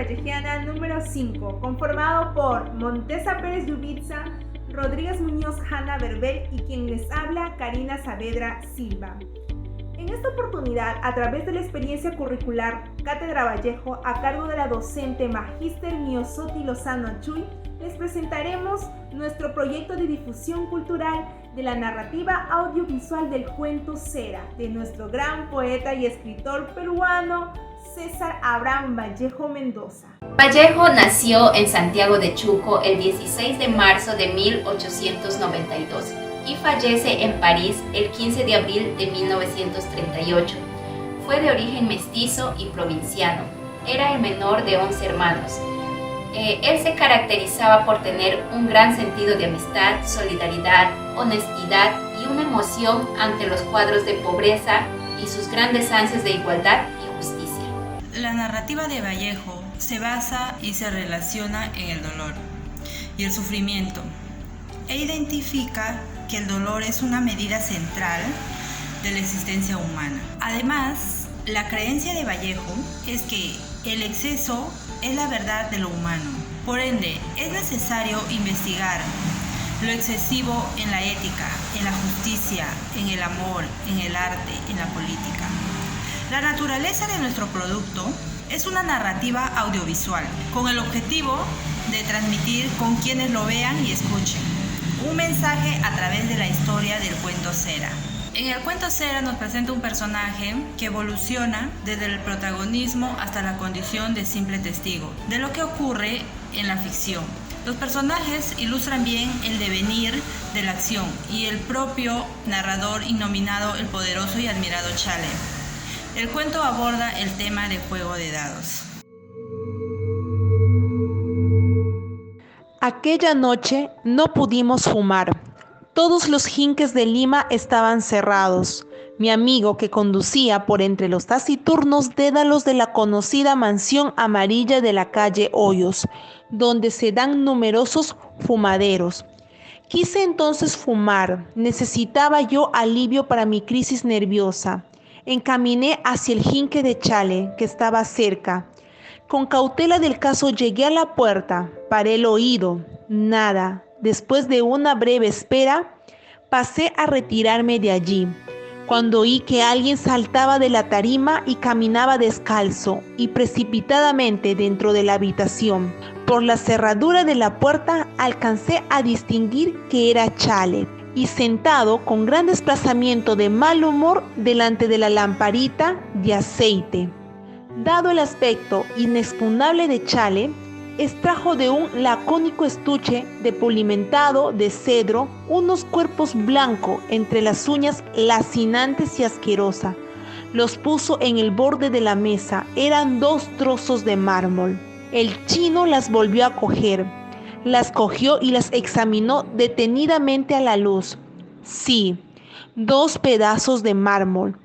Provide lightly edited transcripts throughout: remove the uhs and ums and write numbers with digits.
vallejiana número 5, conformado por Montesa Pérez Yubitsa, Rodríguez Muñoz Hanna Verbel y quien les habla, Karina Saavedra Silva. En esta oportunidad, a través de la experiencia curricular Cátedra Vallejo, a cargo de la docente Magíster Miosoti Lozano Chuy, les presentaremos nuestro proyecto de difusión cultural de la narrativa audiovisual del cuento Cera, de nuestro gran poeta y escritor peruano César Abraham Vallejo Mendoza. Vallejo nació en Santiago de Chuco el 16 de marzo de 1892 y fallece en París el 15 de abril de 1938. Fue de origen mestizo y provinciano. Era el menor de 11 hermanos. Él se caracterizaba por tener un gran sentido de amistad, solidaridad, honestidad y una emoción ante los cuadros de pobreza y sus grandes ansias de igualdad y justicia. La narrativa de Vallejo se basa y se relaciona en el dolor y el sufrimiento e identifica que el dolor es una medida central de la existencia humana. Además, la creencia de Vallejo es que el exceso es la verdad de lo humano. Por ende, es necesario investigar lo excesivo en la ética, en la justicia, en el amor, en el arte, en la política. La naturaleza de nuestro producto es una narrativa audiovisual con el objetivo de transmitir con quienes lo vean y escuchen un mensaje a través de la historia del cuento Cera. En el cuento Cera nos presenta un personaje que evoluciona desde el protagonismo hasta la condición de simple testigo de lo que ocurre en la ficción. Los personajes ilustran bien el devenir de la acción y el propio narrador innominado el poderoso y admirado Chale. El cuento aborda el tema de juego de dados. Aquella noche no pudimos fumar. Todos los jinques de Lima estaban cerrados. Mi amigo, que conducía por entre los taciturnos dédalos de la conocida mansión amarilla de la calle Hoyos, donde se dan numerosos fumaderos. Quise entonces fumar. Necesitaba yo alivio para mi crisis nerviosa. Encaminé hacia el jinque de Chale, que estaba cerca. Con cautela del caso llegué a la puerta, paré el oído, nada. Después de una breve espera, pasé a retirarme de allí, cuando oí que alguien saltaba de la tarima y caminaba descalzo y precipitadamente dentro de la habitación. Por la cerradura de la puerta alcancé a distinguir que era Chale, y sentado con gran desplazamiento de mal humor delante de la lamparita de aceite. Dado el aspecto inexpugnable de Chale, extrajo de un lacónico estuche de pulimentado de cedro unos cuerpos blancos entre las uñas lacinantes y asquerosas. Los puso en el borde de la mesa. Eran 2 trozos de mármol. El chino las volvió a coger. Las cogió y las examinó detenidamente a la luz. Sí, 2 pedazos de mármol.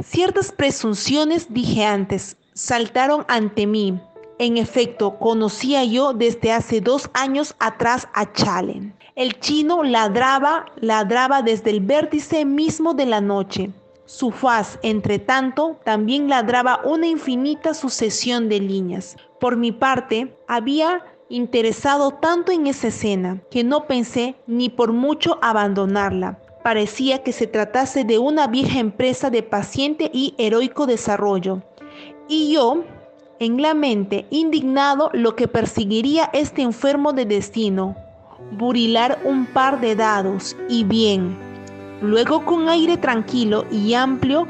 Ciertas presunciones, dije antes, saltaron ante mí. En efecto, conocía yo desde hace 2 años atrás a Chale. El chino ladraba desde el vértice mismo de la noche. Su faz, entre tanto, también ladraba una infinita sucesión de líneas. Por mi parte, había interesado tanto en esa escena que no pensé ni por mucho abandonarla. Parecía que se tratase de una vieja empresa de paciente y heroico desarrollo. Y yo, en la mente, indignado, lo que perseguiría este enfermo de destino, burilar un par de dados, y bien. Luego, con aire tranquilo y amplio,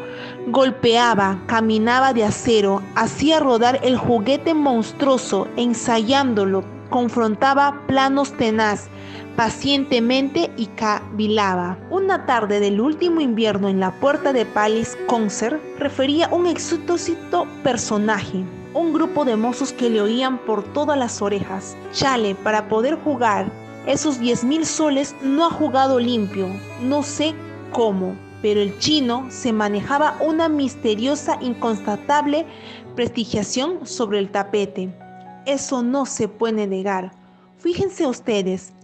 golpeaba, caminaba de acero, hacía rodar el juguete monstruoso, ensayándolo, confrontaba planos tenaz, pacientemente, y cavilaba. Una tarde del último invierno en la puerta de Palace Concert, refería un exótico personaje. Un grupo de mozos que le oían por todas las orejas. Chale, para poder jugar esos 10,000 soles, no ha jugado limpio. No sé cómo, pero el chino se manejaba una misteriosa, inconstatable prestigiación sobre el tapete. Eso no se puede negar. Fíjense ustedes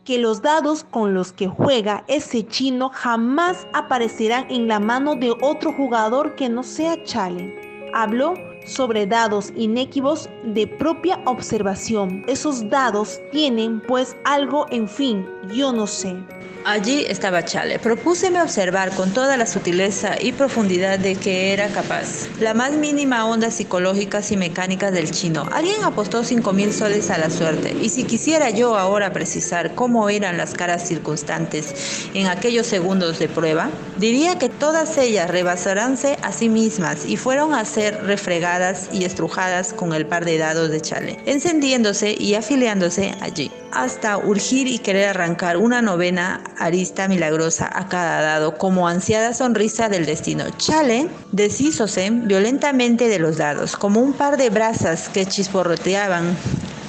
que los dados con los que juega ese chino jamás aparecerán en la mano de otro jugador que no sea Chale. Habló sobre dados inequívocos de propia observación. Esos dados tienen pues algo, en fin, yo no sé. Allí estaba Chale. Propúseme observar con toda la sutileza y profundidad de que era capaz. La más mínima onda psicológicas y mecánicas del chino. Alguien apostó 5,000 soles a la suerte. Y si quisiera yo ahora precisar cómo eran las caras circunstantes en aquellos segundos de prueba, diría que todas ellas rebasaranse a sí mismas y fueron a ser refregadas y estrujadas con el par de dados de Chale, encendiéndose y afiliándose allí, hasta urgir y querer arrancar una novena arista milagrosa a cada dado, como ansiada sonrisa del destino. Chale deshízose violentamente de los dados, como un par de brasas que chisporroteaban,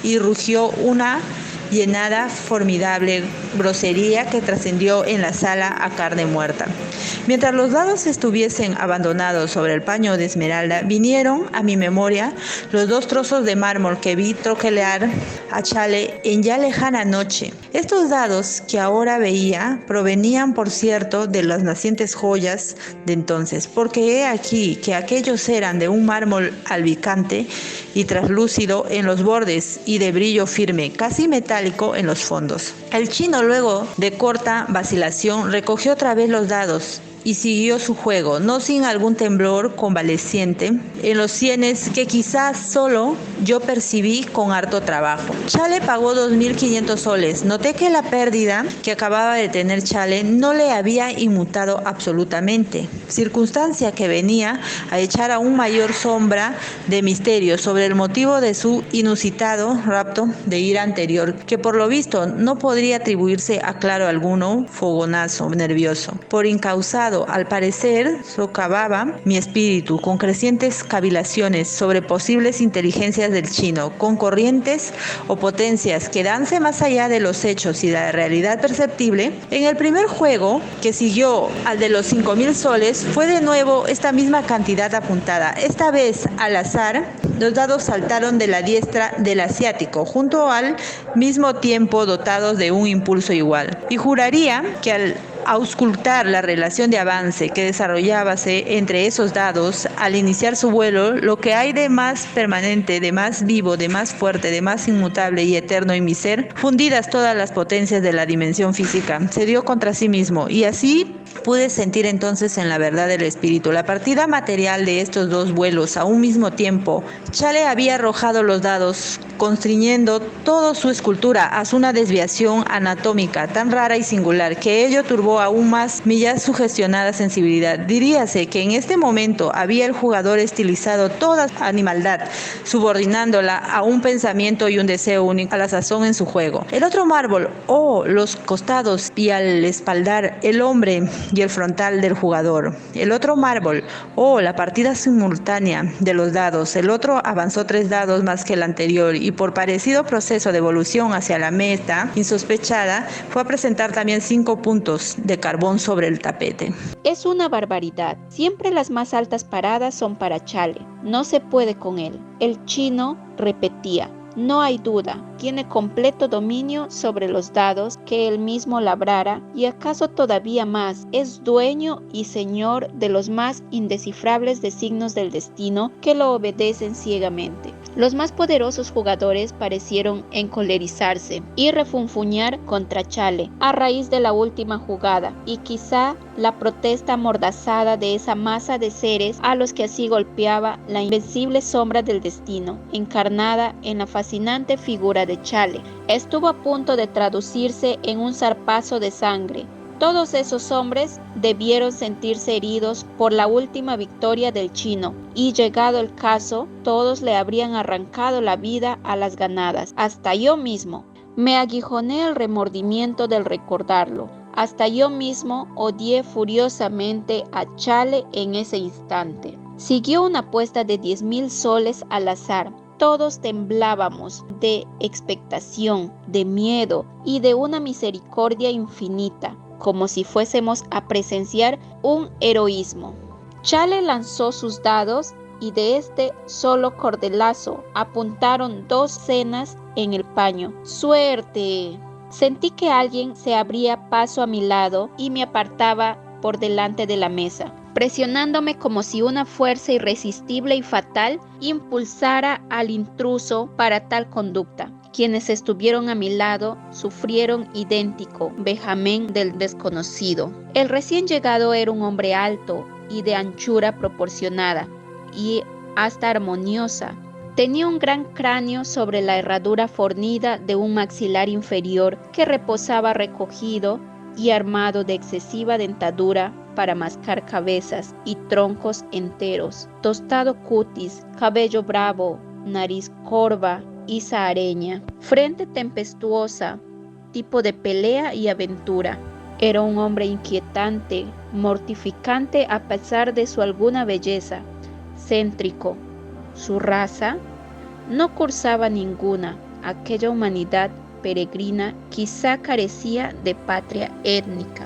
y rugió una llenada formidable grosería que trascendió en la sala a carne muerta. Mientras los dados estuviesen abandonados sobre el paño de esmeralda, vinieron a mi memoria los 2 trozos de mármol que vi troquelear a Chale en ya lejana noche. Estos dados que ahora veía provenían, por cierto, de las nacientes joyas de entonces, porque he aquí que aquellos eran de un mármol albicante y traslúcido en los bordes y de brillo firme, casi metálico en los fondos. El chino, luego de corta vacilación, recogió otra vez los dados y siguió su juego, no sin algún temblor convaleciente en los sienes que quizás solo yo percibí con harto trabajo. Chale pagó 2,500 soles. Noté que la pérdida que acababa de tener Chale no le había inmutado absolutamente, circunstancia que venía a echar aún mayor sombra de misterio sobre el motivo de su inusitado rapto de ira anterior, que por lo visto no podría atribuirse a claro alguno fogonazo nervioso, por incausado. Al parecer, socavaba mi espíritu con crecientes cavilaciones sobre posibles inteligencias del chino, con corrientes o potencias que danse más allá de los hechos y de la realidad perceptible. En el primer juego, que siguió al de los 5,000 soles, fue de nuevo esta misma cantidad apuntada. Esta vez, al azar, los dados saltaron de la diestra del asiático, junto al mismo tiempo dotados de un impulso igual. Y juraría que al auscultar la relación de avance que desarrollábase entre esos dados al iniciar su vuelo, lo que hay de más permanente, de más vivo, de más fuerte, de más inmutable y eterno en mi ser, fundidas todas las potencias de la dimensión física, se dio contra sí mismo, y así pude sentir entonces en la verdad del espíritu la partida material de estos 2 vuelos a un mismo tiempo. Chale había arrojado los dados, constriñendo toda su escultura hacia una desviación anatómica tan rara y singular que ello turbó aún más mi ya sugestionada sensibilidad. Diríase que en este momento había el jugador estilizado toda animaldad, subordinándola a un pensamiento y un deseo único a la sazón en su juego. El otro mármol, los costados y al espaldar el hombre y el frontal del jugador. El otro mármol, la partida simultánea de los dados. El otro avanzó 3 dados más que el anterior y por parecido proceso de evolución hacia la meta insospechada, fue a presentar también 5 puntos de carbón sobre el tapete. Es una barbaridad. Siempre las más altas paradas son para Chale. No se puede con él. El chino repetía. No hay duda, tiene completo dominio sobre los dados que él mismo labrara y acaso todavía más, es dueño y señor de los más indescifrables designios del destino que lo obedecen ciegamente. Los más poderosos jugadores parecieron encolerizarse y refunfuñar contra Chale a raíz de la última jugada y quizá la protesta amordazada de esa masa de seres a los que así golpeaba la invencible sombra del destino, encarnada en la fascinante figura de Chale, estuvo a punto de traducirse en un zarpazo de sangre. Todos esos hombres debieron sentirse heridos por la última victoria del chino, y llegado el caso, todos le habrían arrancado la vida a las ganadas, hasta yo mismo. Me aguijoné el remordimiento del recordarlo. Hasta yo mismo odié furiosamente a Chale en ese instante. Siguió una apuesta de 10,000 soles al azar. Todos temblábamos de expectación, de miedo y de una misericordia infinita, como si fuésemos a presenciar un heroísmo. Chale lanzó sus dados y de este solo cordelazo apuntaron 2 cenas en el paño. ¡Suerte! Sentí que alguien se abría paso a mi lado y me apartaba por delante de la mesa. presionándome como si una fuerza irresistible y fatal impulsara al intruso para tal conducta. Quienes estuvieron a mi lado sufrieron idéntico vejamen del desconocido. El recién llegado era un hombre alto y de anchura proporcionada y hasta armoniosa. Tenía un gran cráneo sobre la herradura fornida de un maxilar inferior que reposaba recogido y armado de excesiva dentadura para mascar cabezas y troncos enteros, tostado cutis, cabello bravo, nariz corva y sahareña, frente tempestuosa, tipo de pelea y aventura. Era un hombre inquietante, mortificante a pesar de su alguna belleza, céntrico. Su raza no cursaba ninguna, aquella humanidad peregrina quizá carecía de patria étnica.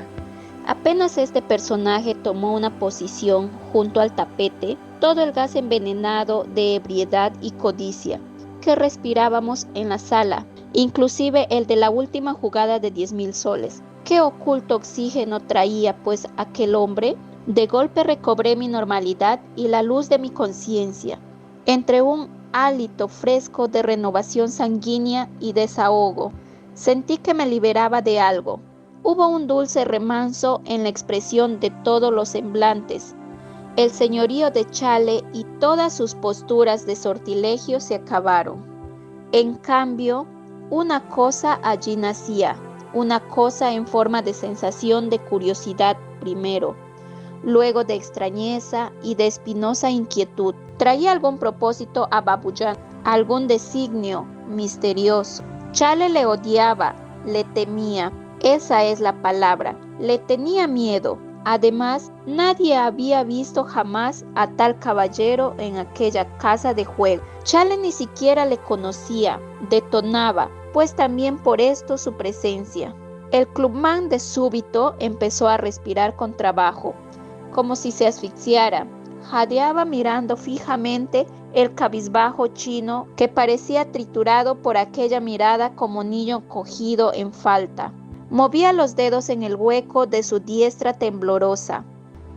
Apenas este personaje tomó una posición junto al tapete, todo el gas envenenado de ebriedad y codicia que respirábamos en la sala, inclusive el de la última jugada de 10,000 soles. ¿Qué oculto oxígeno traía pues aquel hombre? De golpe recobré mi normalidad y la luz de mi conciencia. Entre un hálito fresco de renovación sanguínea y desahogo, sentí que me liberaba de algo. Hubo un dulce remanso en la expresión de todos los semblantes. El señorío de Chale y todas sus posturas de sortilegio se acabaron. En cambio, una cosa allí nacía, una cosa en forma de sensación de curiosidad primero, luego de extrañeza y de espinosa inquietud. Traía algún propósito a Babuyan, algún designio misterioso. Chale le odiaba, le temía, esa es la palabra, le tenía miedo. Además, nadie había visto jamás a tal caballero en aquella casa de juego. Chale ni siquiera le conocía, detonaba, pues también por esto su presencia. El clubman de súbito empezó a respirar con trabajo, como si se asfixiara. Jadeaba mirando fijamente el cabizbajo chino que parecía triturado por aquella mirada como niño cogido en falta. Movía los dedos en el hueco de su diestra temblorosa,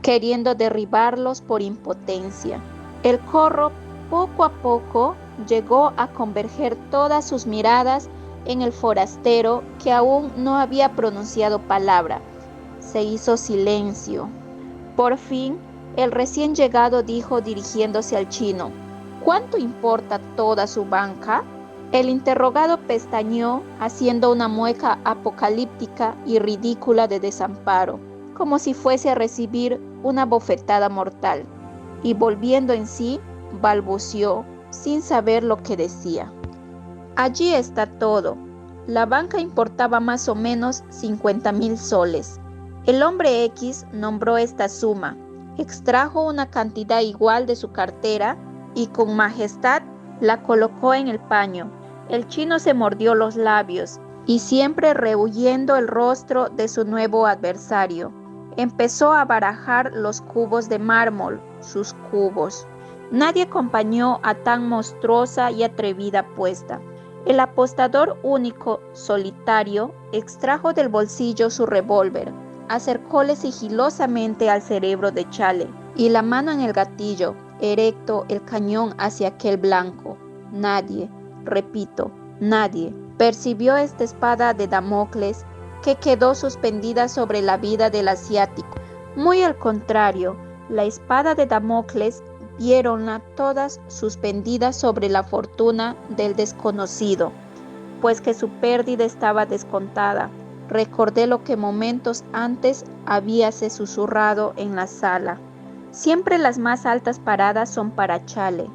queriendo derribarlos por impotencia. El corro, poco a poco, llegó a converger todas sus miradas en el forastero que aún no había pronunciado palabra. Se hizo silencio. Por fin, el recién llegado dijo dirigiéndose al chino: ¿Cuánto importa toda su banca? El interrogado pestañeó, haciendo una mueca apocalíptica y ridícula de desamparo, como si fuese a recibir una bofetada mortal, y volviendo en sí, balbuceó, sin saber lo que decía. Allí está todo. La banca importaba más o menos 50,000 soles. El hombre X nombró esta suma, extrajo una cantidad igual de su cartera y con majestad la colocó en el paño. El chino se mordió los labios y, siempre rehuyendo el rostro de su nuevo adversario, empezó a barajar los cubos de mármol, sus cubos. Nadie acompañó a tan monstruosa y atrevida apuesta. El apostador único, solitario, extrajo del bolsillo su revólver, acercóle sigilosamente al cerebro de Chale y la mano en el gatillo, erecto el cañón hacia aquel blanco. Nadie, repito, nadie percibió esta espada de Damocles que quedó suspendida sobre la vida del asiático. Muy al contrario, la espada de Damocles viéronla todas suspendida sobre la fortuna del desconocido, pues que su pérdida estaba descontada. Recordé lo que momentos antes habíase susurrado en la sala. Siempre las más altas paradas son para Chale.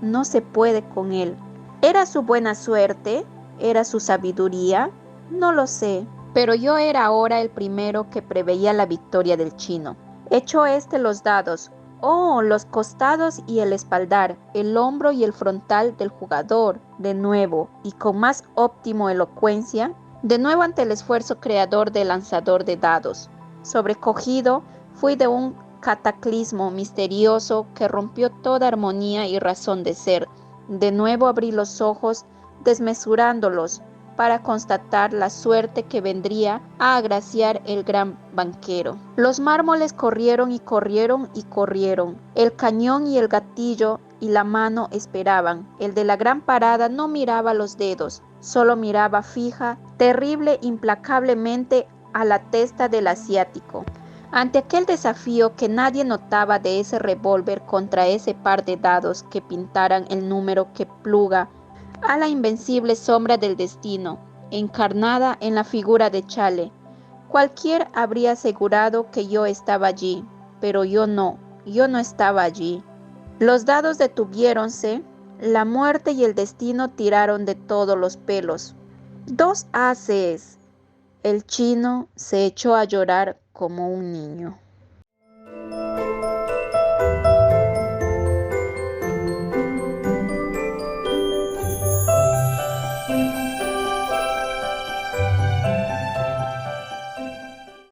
No se puede con él. ¿Era su buena suerte? ¿Era su sabiduría? No lo sé, pero yo era ahora el primero que preveía la victoria del chino. Echó los dados, los costados y el espaldar, el hombro y el frontal del jugador, de nuevo, y con más óptimo elocuencia, de nuevo ante el esfuerzo creador del lanzador de dados. Sobrecogido, fui de un cataclismo misterioso que rompió toda armonía y razón de ser. De nuevo abrí los ojos, desmesurándolos, para constatar la suerte que vendría a agraciar el gran banquero. Los mármoles corrieron y corrieron y corrieron. El cañón y el gatillo y la mano esperaban. El de la gran parada no miraba los dedos, solo miraba fija, terrible, implacablemente a la testa del asiático. Ante aquel desafío que nadie notaba de ese revólver contra ese par de dados que pintaran el número que pluga a la invencible sombra del destino, encarnada en la figura de Chale, cualquier habría asegurado que yo estaba allí, pero yo no estaba allí. Los dados detuviéronse, la muerte y el destino tiraron de todos los pelos. 2 ases. El chino se echó a llorar como un niño.